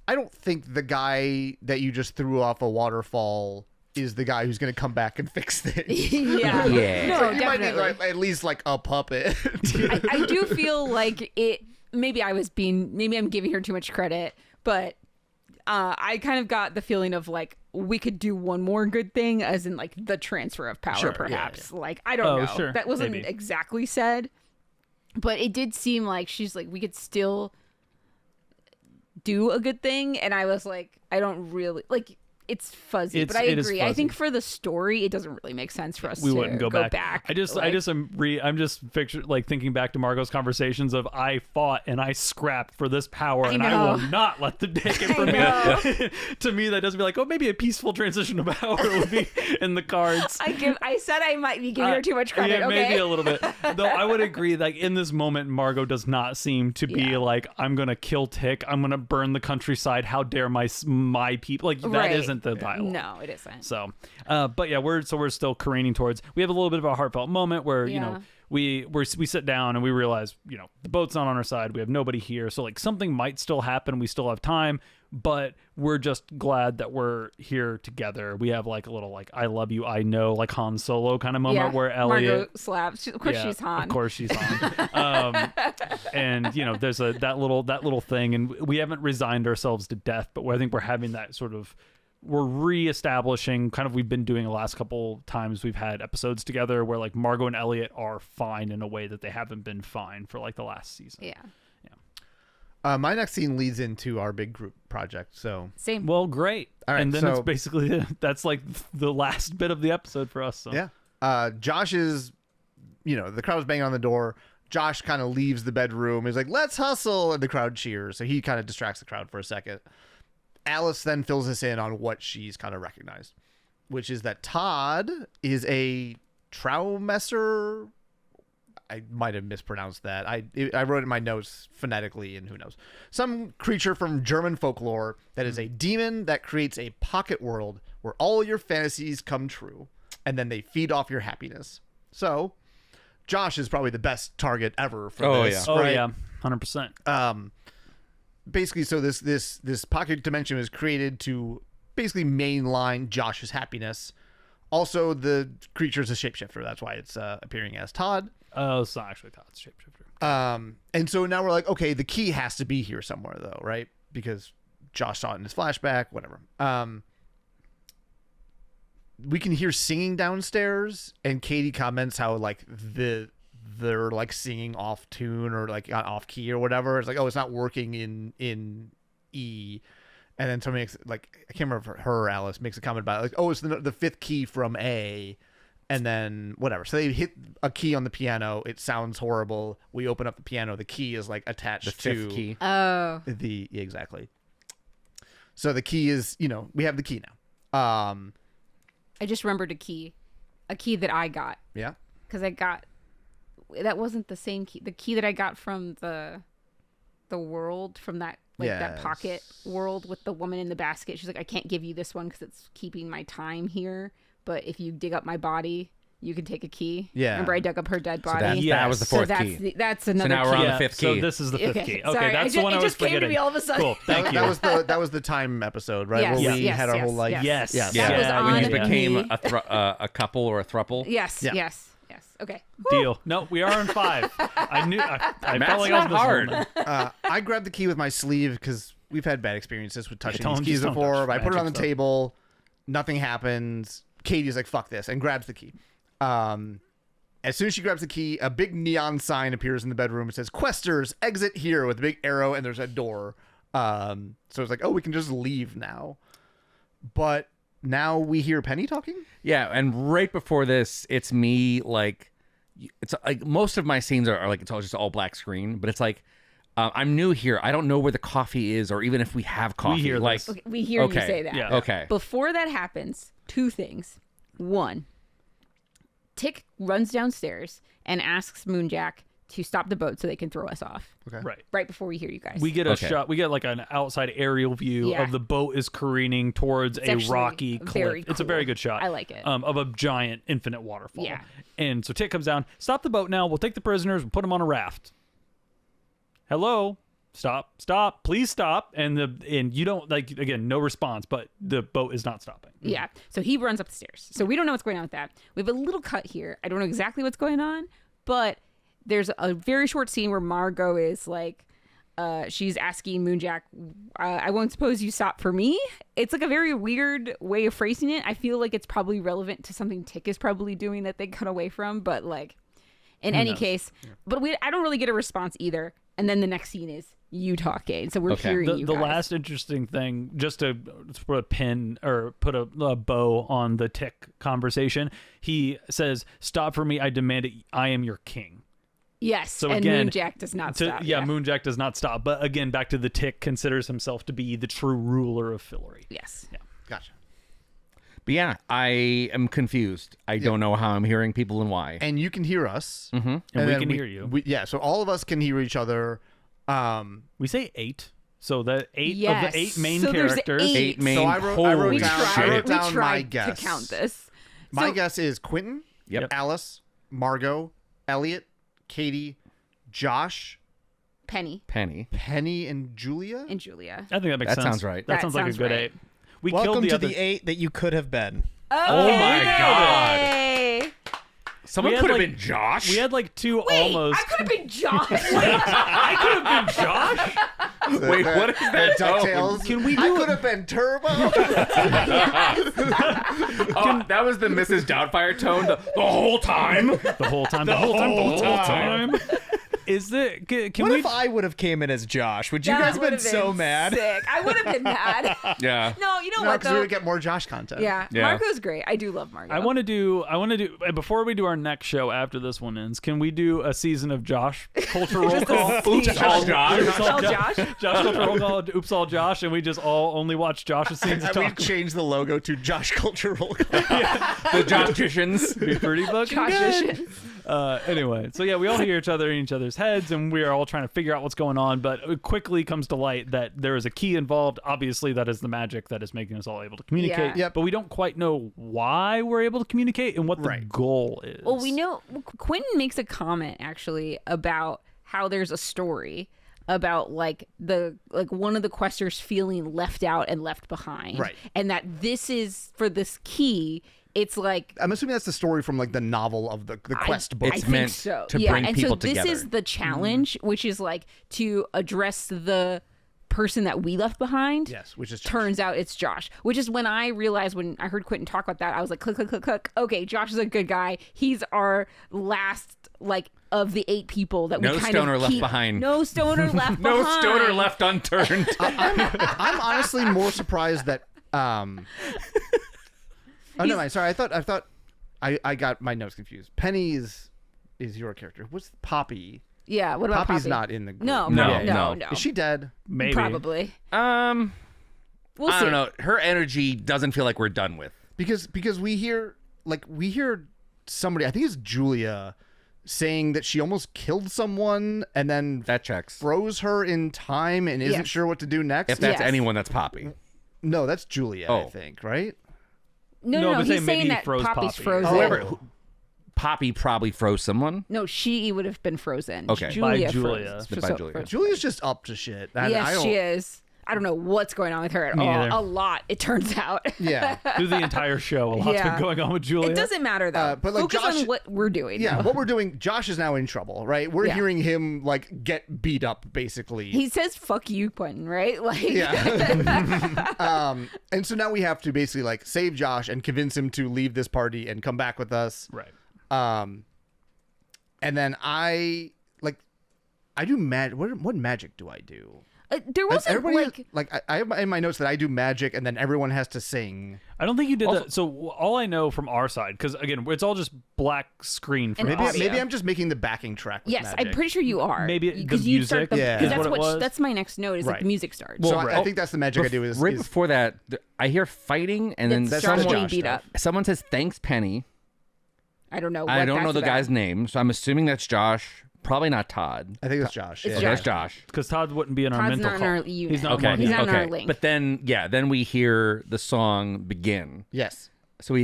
I don't think the guy that you just threw off a waterfall is the guy who's going to come back and fix things. Yeah. Yeah. No, So you might need definitely. like, at least like a puppet. I do feel like it. Maybe I'm giving her too much credit, but I kind of got the feeling of like we could do one more good thing, as in like the transfer of power, Sure, yeah, perhaps. Like I don't know. Sure, That wasn't maybe. exactly said, but it did seem like she's like we could still do a good thing, and I was like, I don't really like. It's fuzzy, but I It is agree. I fuzzy. think for the story, it doesn't really make sense for us We to wouldn't go back. I'm just thinking back to Margot's conversations of I fought and I scrapped for this power, and I will not let them take it from me. To me, that doesn't be like, oh, maybe a peaceful transition of power would be in the cards. I said I might be giving her too much credit. Yeah, okay, maybe a little bit. Though I would agree, like in this moment, Margot does not seem to be like, I'm gonna kill Tick, I'm gonna burn the countryside. How dare my people? Like that Right. isn't the dialogue. No, it isn't. So, but yeah, we're still careening towards. We have a little bit of a heartfelt moment where we sit down and we realize the boat's not on our side. We have nobody here, so like something might still happen. We still have time, but we're just glad that we're here together. We have like a little like I love you, I know, like Han Solo kind of moment where Elliot Margot slaps. Of course she's Han. Of course she's Han. And there's that little thing, and we haven't resigned ourselves to death, but I think we're having that sort of. We're reestablishing kind of we've been doing the last couple times we've had episodes together where like Margot and Elliot are fine in a way that they haven't been fine for like the last season. Yeah. My next scene leads into our big group project. So Same. Well, great. All right, and then so- it's basically that's like the last bit of the episode for us. So. yeah, Josh is, the crowd's banging on the door. Josh kind of leaves the bedroom. He's like, "Let's hustle," and the crowd cheers. So he kind of distracts the crowd for a second. Alice then fills us in on what she's kind of recognized, which is that Todd is a Traumesser. I might have mispronounced that. I wrote it in my notes phonetically, and who knows. Some creature from German folklore that is a demon that creates a pocket world where all your fantasies come true, and then they feed off your happiness. So, Josh is probably the best target ever for this. Oh right? yeah, 100%. Basically, so this pocket dimension was created to basically mainline Josh's happiness. Also, the creature is a shapeshifter. That's why it's appearing as Todd. Oh, it's not actually Todd's shapeshifter. And so now we're like, okay, the key has to be here somewhere, though, right? Because Josh saw it in his flashback, whatever. We can hear singing downstairs, and Katie comments how like they're like singing off tune or like off key or whatever. It's like, oh, it's not working in E. And then somebody makes like, I can't remember if her or Alice makes a comment about it, like, oh, it's the fifth key from A. And then whatever. So they hit a key on the piano. It sounds horrible. We open up the piano. The key is like attached The fifth key. Oh. Exactly. So the key is, we have the key now. I just remembered a key that I got Yeah. because that wasn't the same key. The key that I got from the world, from that that pocket world with the woman in the basket. She's like, I can't give you this one because it's keeping my time here. But if you dig up my body, you can take a key. Yeah. Remember, I dug up her dead body. That was the fourth so key. That's another now key. we're on the fifth So key. this is the fifth Okay, key. Okay, sorry. that's the one I it was just came to forgetting. me all of a sudden. Cool, thank you. That was the time episode, right? Yes, Where we yes, had our yes, whole life. yes. Yes. That was Yeah, on when you me. became a couple or a thruple. Yes, Yeah. yes. Okay. Deal. No, we are on 5. I knew. I felt Math's like I was not hard. missing one. I grabbed the key with my sleeve because we've had bad experiences with touching don't- these keys just don't before. touch But I put it magic on the stuff. table. Nothing happens. Katie's like, fuck this, and grabs the key. As soon as she grabs the key, a big neon sign appears in the bedroom. It says, Questers, exit here, with a big arrow, and there's a door. So it's like, oh, we can just leave now. But now we hear Penny talking? Yeah, and right before this, it's me, like, it's like most of my scenes are like, it's all just all black screen, but it's like, I'm new here. I don't know where the coffee is, or even if we have coffee. We hear like, this. Okay, we hear you say that. Yeah. Okay. Before that happens, two things. One, Tick runs downstairs and asks Moonjack to stop the boat so they can throw us off. Okay. Right. Before we hear you guys. We get a Okay. shot. We get like an outside aerial view Yeah. of the boat is careening towards It's a actually rocky very cliff. It's a cool. very good shot. I like it. Of a giant infinite waterfall. Yeah. And so Tick comes down. Stop the boat now. We'll take the prisoners. We'll put them on a raft. Hello. Stop. Please stop. And you don't, like, again, no response, but the boat is not stopping. Yeah. So he runs up the stairs. So we don't know what's going on with that. We have a little cut here. I don't know exactly what's going on, but there's a very short scene where Margot is like, she's asking Moonjack, I won't suppose you stop for me. It's like a very weird way of phrasing it. I feel like it's probably relevant to something Tick is probably doing that they cut away from, but like, in any case, but I don't really get a response either. And then the next scene is you talking. So we're Okay. hearing you The guys. last interesting thing, just to put a pin or put a bow on the Tick conversation, he says, "Stop for me. I demand it. I am your king." Yes. So and again, Moonjack does not stop. Moonjack does not stop. But again, back to the Tick considers himself to be the true ruler of Fillory. Yes. Yeah. Gotcha. But yeah, I am confused. I don't know how I'm hearing people and why. And you can hear us. Mm-hmm. And we then can hear you. So all of us can hear each other. We say 8. So the 8 Yes. of the 8 main So there's characters. 8. main. So I wrote Holy down- I shit. wrote We down my tried guess. to count this. My So- guess is Quentin, Yep. Alice, Margot, Elliot, Katie, Josh, Penny Penny. Penny, and Julia. and Julia. I think that makes That sense. sounds right. That That sounds like a sounds good right. 8. We Welcome killed the to other. the 8 that you could have been. Oh my God. Hey. Someone We had, could have like- been Josh. We had like 2 Wait, almost. I could have been Josh. I could have been Josh. Wait, what is that? DuckTales. Can we I do could have been Turbo. Oh, that was the Mrs. Doubtfire tone the whole time. The whole time. The whole time. Is it? Can What we? if I would have came in as Josh? Would you That guys have been would've so mad? Sick. I would have been mad. Yeah. No, you know No, what because we though? would get more Josh content. Yeah, Yeah. Marco's great. I do love Marco. I want to do before we do our next show after this one ends. Can we do a season of Josh Culture Roll Call? Oops, all Josh. Oops, All Josh. Josh Culture Roll Call. Oops, all Josh, and we just all only watch Josh's scenes and And we talk. changed the logo to Josh Culture Roll Call. The Joshicians. Be pretty fucking good. Joshicians. Anyway, so yeah, we all hear each other in each other's heads, and we are all trying to figure out what's going on. But it quickly comes to light that there is a key involved. Obviously, that is the magic that is making us all able to communicate. Yeah. Yep. But we don't quite know why we're able to communicate and what the Right. goal is. Well, we know Quentin makes a comment actually about how there's a story about like one of the questers feeling left out and left behind, Right. And that this is for this key. It's like I'm assuming that's the story from like the novel of the quest book. I It's think meant so. to yeah, bring and people so this together. is the challenge, which is like to address the person that we left behind. Yes, which is Josh. turns out it's Josh. Which is when I realized when I heard Quentin talk about that, I was like, click, click, click, click. Okay, Josh is a good guy. He's our last like of the 8 people that No we kind stoner of left keep. behind. No stoner left No behind. stoner left unturned. I'm honestly more surprised that. Oh no, I'm sorry. I thought I got my notes confused. Penny is your character. What's Poppy? Yeah. What about Poppy's Poppy? not in the group. No, No, no. Is she dead? Maybe. Probably. We'll I see. don't know. Her energy doesn't feel like we're done with. Because we hear somebody. I think it's Julia saying that she almost killed someone and then That checks. froze her in time and isn't Yes. sure what to do next. If that's Yes. anyone, that's Poppy. No, that's Julia. I Oh. think right. No, but he's saying maybe saying he that froze Poppy's Poppy. frozen. However, Poppy probably froze someone. No, she would have been frozen. Okay. Julia By Julia. froze. By Julia. froze. Julia's just up to shit. And Yes, I don't, she is. I don't know what's going on with her at Me all. either. A lot, it turns out. Yeah. Through the entire show, a lot's been going on with Julia. It doesn't matter though. But, like, Focus Josh- on what we're doing. Yeah, though. what we're doing, Josh is now in trouble, right? We're Yeah. hearing him like get beat up basically. He says "fuck you, Quentin," right? Like, Yeah. And so now we have to basically like save Josh and convince him to leave this party and come back with us. Right. And then I do magic. What magic do I do? there wasn't Everybody like I have in my notes that I do magic and then everyone has to sing. I don't think you did that. So all I know from our side, because again, it's all just black screen for And us. audio. Maybe I'm just making the backing track with yes, magic. I'm pretty sure you are. Maybe the because you start music Yeah. because is that's what it was. that's my next note is like Right. the music starts. So Well, I think that's the magic I do is right before that, I hear fighting, and then That's Josh someone, getting beat stuff. up. someone says, "Thanks, Penny." I don't know. What I don't know that's the about. guy's name, so I'm assuming that's Josh. Probably not Todd. I think it's Josh. It's yeah. There's Josh. Because Todd wouldn't be in our Todd's mental not in call. our unit. He's not Okay, one. He's not in okay. our link. But then we hear the song begin. Yes. So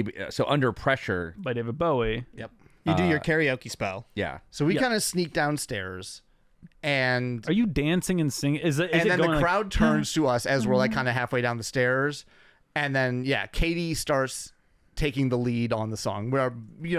under pressure, By David Bowie. Yep. You do your karaoke spell. yeah. So we Yep. kind of sneak downstairs and Are you dancing and singing? Is it and then going the like, crowd turns to us as we're like kind of halfway down the stairs, and then Katie starts taking the lead on the song. We're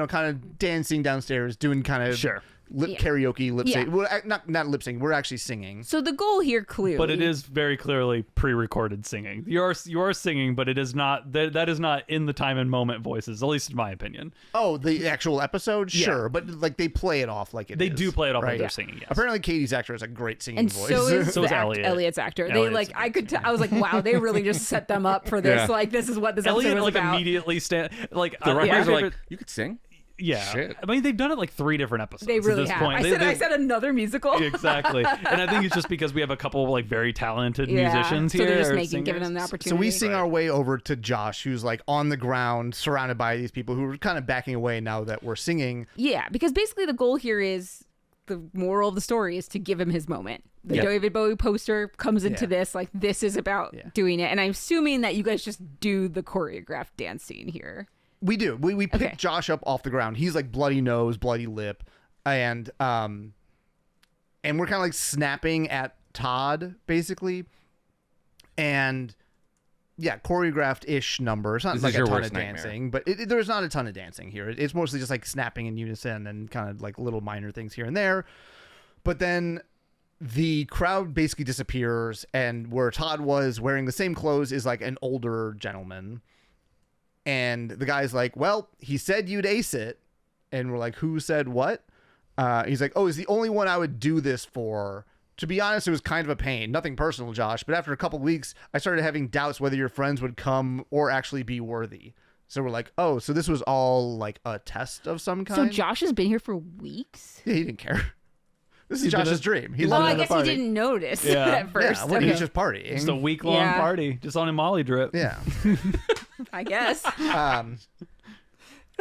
kind of dancing downstairs, doing kind of Sure. karaoke lip sync. Yeah. Well, not lip sync. We're actually singing. So the goal here clearly, But it is very clearly pre-recorded singing. You are singing, but it is not. That is not in the time and moment voices. At least in my opinion. Oh, the actual episode, Yeah. sure, but like they play it off like it They is, do play it off right? like they're singing. Yes. Apparently, Katie's actor has a great singing and voice. so is So is the Elliot. Elliot's actor. They Elliot's like a I great could. I was like, wow, they really just set them up for this. Yeah. Like this is what this episode Elliot was like about. immediately stand like The my writers are like, favorite- "You could sing." yeah. Shit. I mean, they've done it like 3 different episodes. They really at this have. point. I said another musical. Exactly, and I think it's just because we have a couple of like very talented Yeah. musicians so here. they're just or giving them the singers. opportunity. So we sing our way over to Josh, who's like on the ground, surrounded by these people who are kind of backing away now that we're singing. Yeah, because basically the goal here is the moral of the story is to give him his moment. The Yep. David Bowie poster comes into Yeah. this like this is about Yeah. doing it, and I'm assuming that you guys just do the choreographed dance scene here. We do. We pick Okay. Josh up off the ground. He's like bloody nose, bloody lip, and we're kind of like snapping at Todd basically, and choreographed ish number. It's not This like is a your ton worst of nightmare. dancing, but there's not a ton of dancing here. It's mostly just like snapping in unison and kind of like little minor things here and there. But then the crowd basically disappears, and where Todd was wearing the same clothes is like an older gentleman. And the guy's like, well, he said you'd ace it. And we're like, who said what? He's like, oh, he's the only one I would do this for. To be honest, it was kind of a pain. Nothing personal, Josh. But after a couple weeks, I started having doubts whether your friends would come or actually be worthy. So we're like, oh, so this was all like a test of some So kind? Josh has been here for weeks. Yeah, he didn't care. This is He's been Josh's a- dream. He's Well, living I in the guess he party. didn't notice Yeah. at first. Yeah, well, Okay. he's just partying. Just a week-long Yeah. party, just on a Molly drip. Yeah. I guess.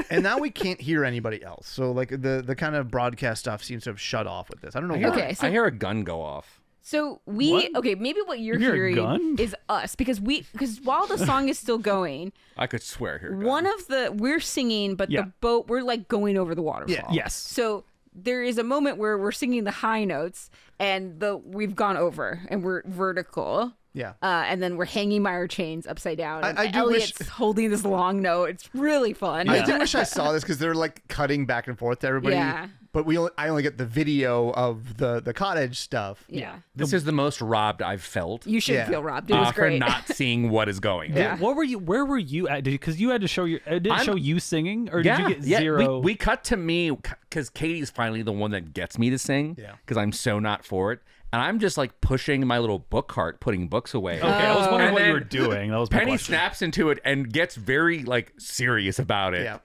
And now we can't hear anybody else. So like the kind of broadcast stuff seems to have shut off with this. I don't know why. Okay, so- I hear a gun go off. So What? maybe what you're You hear a hearing gun? is us because while the song is still going, I could swear here. we're singing, but Yeah. the boat we're like going over the waterfall. Yeah. Yes. So there is a moment where we're singing the high notes and we've gone over and we're vertical. Yeah. And then we're hanging by our chains upside down. And I do wish- Elliot's holding this long note. It's really fun. I do wish I saw this because they're like cutting back and forth to everybody. Yeah. But I only get the video of the cottage stuff. Yeah. This is the most robbed I've felt You should Yeah. feel robbed. It was for great. not seeing what is going. Yeah. Where were you at? Because you had to show your. Did it I'm- show you singing, or did you get zero? We cut to me because Katie's finally the one that gets me to sing. Yeah. Because I'm so not for it, and I'm just like pushing my little book cart, putting books away. Okay, I was wondering And what you then were doing. That was my Penny question. snaps into it and gets very like serious about it. Yeah.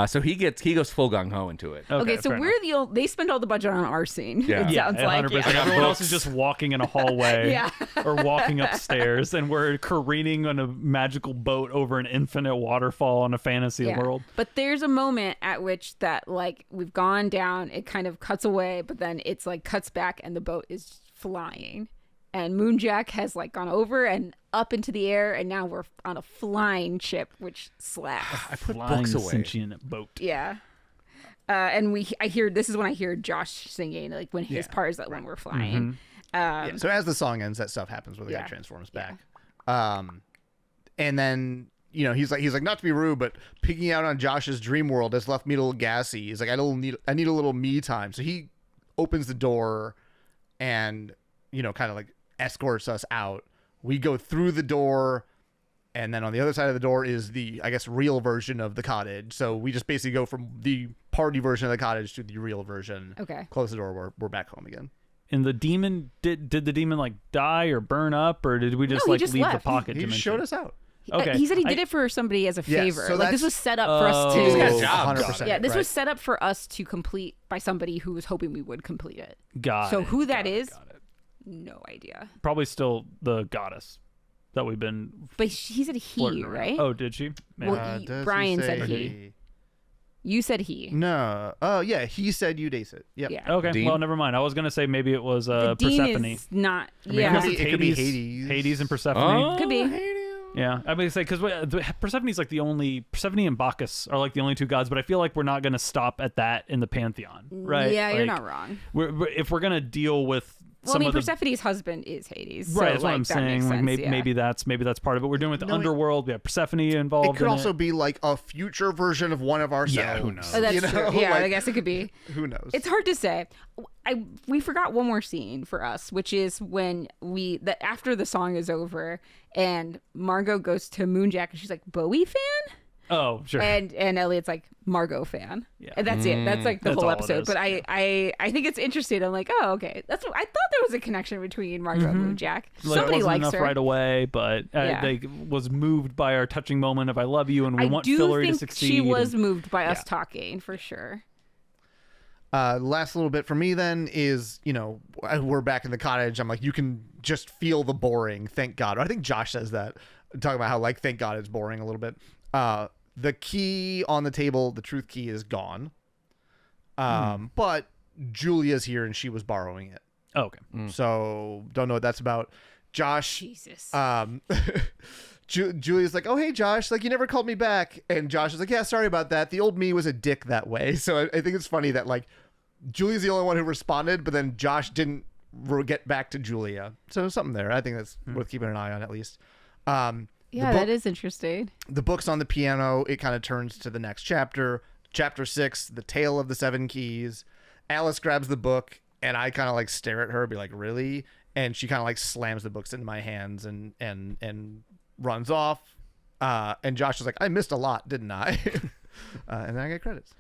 So he goes full gung ho into it. Okay, so fair we're enough. they spend all the budget on our scene. Yeah. It Yeah, sounds like. 100%. Yeah. Everyone else is just walking in a hallway Yeah. or walking upstairs, and we're careening on a magical boat over an infinite waterfall in a fantasy Yeah. world. But there's a moment at which that like we've gone down, it kind of cuts away, but then it's like cuts back and the boat is flying. And Moonjack has like gone over and up into the air, and now we're on a flying ship, which slaps. I put Flying books away. sentient boat. Yeah. And this is when I hear Josh singing, like when his part is like when we're flying. Yeah, so as the song ends, that stuff happens where the guy transforms back. And then he's like not to be rude, but picking out on Josh's dream world has left me a little gassy. He's like, I need a little me time. So he opens the door and kind of like escorts us out. We go through the door, and then on the other side of the door is the, I guess, real version of the cottage. So we just basically go from the party version of the cottage to the real version. Okay. Close the door. We're back home again. And the demon, did the demon like die or burn up, or did we just No, he like just leave left. the pocket He dimension? just showed us out. Okay. He said he did it for somebody as a favor. so Like this that's- was set up for us He just got a to. job. 100%. Yeah, this right. was set up for us to complete by somebody who was hoping we would complete it. Got So it, who that got it, is, got it. no idea. Probably still the goddess that we've been But he said he, flirting around. right? Oh, did she? Man. Well, Does he Brian say said he. You said he. No. Oh, yeah. He said you'd ace it. Yep. Yeah. Okay, Dean? well, never mind. I was gonna say maybe it was The Dean Persephone. is not. mean, Yeah. it could be Hades. Hades and Persephone. Could be. Yeah, I mean, say because Persephone's like the only Persephone and Bacchus are like the only two gods, but I feel like we're not gonna stop at that in the pantheon, right? Yeah, you're Like, not wrong. if we're gonna deal with Well, I some mean, of the Persephone's husband is Hades. right, so, that's what I'm that makes saying. Like sense, maybe that's part of it. We're doing with the No, underworld. We have Persephone involved. It could in also be like a future version of one of ourselves. Yeah, who knows? Oh, that's true. Yeah, Like, I guess it could be. who knows? It's hard to say. We forgot one more scene for us, which is when after the song is over and Margot goes to Moonjack and she's like, Bowie fan? Oh, sure. And Elliot's like, Margot fan. Yeah. And that's it. That's like the That's whole all it episode. is. But I think it's interesting. I'm like, oh, okay. I thought there was a connection between Margot and Moonjack. Like, Somebody it wasn't likes enough her. right away, but Yeah. they was moved by our touching moment of "I love you" and we I want do Fillory to think succeed. she was and- moved by us yeah. talking for sure. Last little bit for me then is, we're back in the cottage. I'm like, you can just feel the boring. Thank God. I think Josh says that, talking about how like, thank God it's boring a little bit. The key on the table, the truth key is gone. But Julia's here and she was borrowing it. Oh, okay. So don't know what that's about. Josh, Jesus. Julia's like, oh, hey, Josh, like you never called me back. And Josh is like, yeah, sorry about that. The old me was a dick that way. So I think it's funny that like Julia's the only one who responded, but then Josh didn't get back to Julia. So something there. I think that's worth keeping an eye on at least. Yeah, that is interesting. The book's on the piano. It kind of turns to the next chapter. Chapter 6, The Tale of the Seven Keys. Alice grabs the book and I kind of like stare at her, be like, really? And she kind of like slams the books into my hands and runs off. And Josh is like, I missed a lot, didn't I? And then I get credits.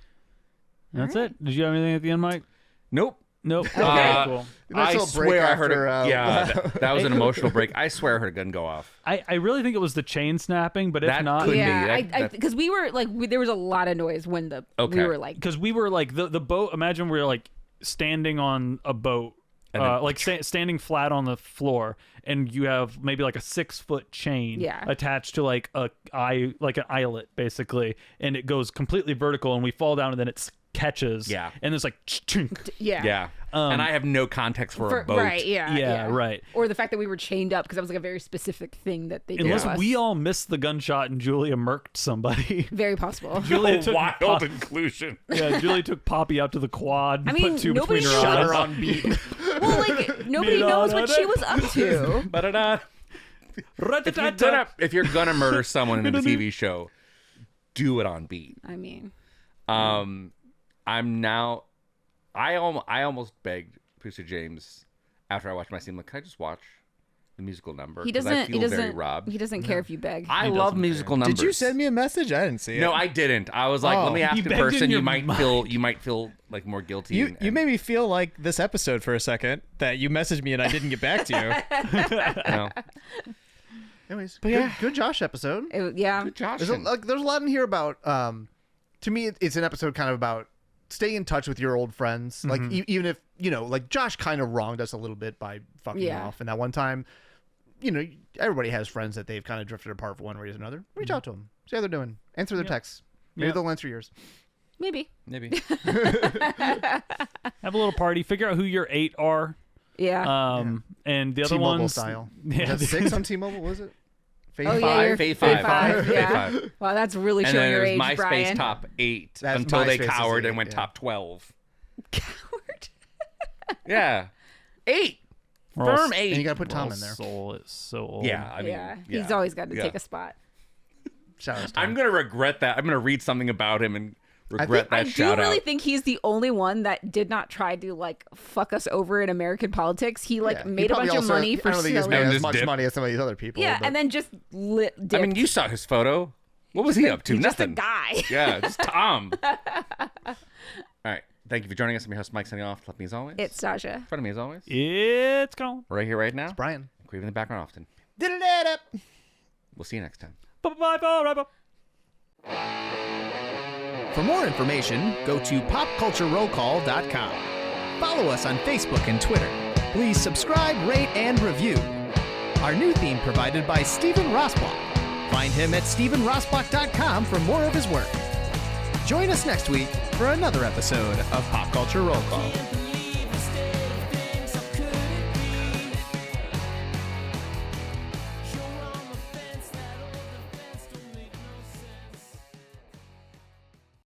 That's it. Did you have anything at the end, Mike? Nope. Nope. Okay, cool. Nice I little break swear I heard after, a that was an emotional break. I swear I heard a gun go off. I really think it was the chain snapping, but if That not, could be. Yeah, That- because we were like, there was a lot of noise when we Okay. were like, because we were like the boat. Imagine we were like standing on a boat, And then- like standing flat on the floor, and you have maybe like a 6-foot chain Yeah. attached to like an eyelet basically, and it goes completely vertical, and we fall down, and then it catches. Yeah. and there's like chunk. yeah. Yeah. and I have no context for a boat. Right, yeah. Yeah, right. Or the fact that we were chained up because that was like a very specific thing that they did. Unless to us. we all missed the gunshot and Julia murked somebody. Very possible. Julia took Wild inclusion. Yeah, Julie took Poppy out to the quad. And I mean, put two nobody between her shot eyes. Her on beat. Well, like, nobody knows what she was up to. Ba-da-da. If you're gonna murder someone in a TV show, do it on beat. I mean, I almost begged Producer James after I watched my scene, like, can I just watch the musical number? he 'Cause doesn't. I feel very robbed. He doesn't care if you beg. I love doesn't musical numbers. Did you send me a message? I didn't see it. No, I didn't. I was like, Oh. let me ask He in begged in person. your You might mind. feel like more guilty. You made me feel like this episode for a second that you messaged me and I didn't get back to you. No. Anyways, yeah. good Josh episode. Yeah. Josh. There's a lot in here about to me it's an episode kind of about staying in touch with your old friends, like even if like Josh kind of wronged us a little bit by fucking Yeah. off, and that one time everybody has friends that they've kind of drifted apart for one reason or another. Reach out to them, see how they're doing, answer their texts. Maybe Yeah. they'll answer yours. Maybe. Maybe. Have a little party. Figure out who your 8 are. Yeah. And the other T-Mobile ones. style. Yeah, Was that 6 on T-Mobile? Was it? Oh, yeah, you're Fave Fave 5. Five, yeah. Fave 5. Wow, that's really And showing then your there's age, MySpace Brian. top 8 That's until they MySpace is cowered 8, and went yeah. top 12. Coward. Yeah. 8. Firm 8. And you got to put Tom in there. Soul is so old. Yeah, I mean, Yeah, he's always got to take a spot. Shout out to Tom. I'm gonna regret that. I'm gonna read something about him and regret I that do shout really out. think he's the only one that did not try to like fuck us over in American politics. He like Yeah. He made a bunch probably of also- money for I don't think he's selling. made And as just much dip. money as some of these other people. Yeah, but- and then just lit. I mean, you saw his photo. What was he up to? He's just a Nothing. guy. Yeah, just Tom. All right. Thank you for joining us. I'm your host, Mike, signing off. Left me as always. It's Sasha. in front of me as always. It's gone. Right here, right now. Brian. Grieve in the background often. Did-a-da-da. We'll see you next time. Bye forever. For more information, go to popculturerollcall.com. Follow us on Facebook and Twitter. Please subscribe, rate, and review. Our new theme provided by Stephen Rossbach. Find him at StephenRossbach.com for more of his work. Join us next week for another episode of Pop Culture Roll Call.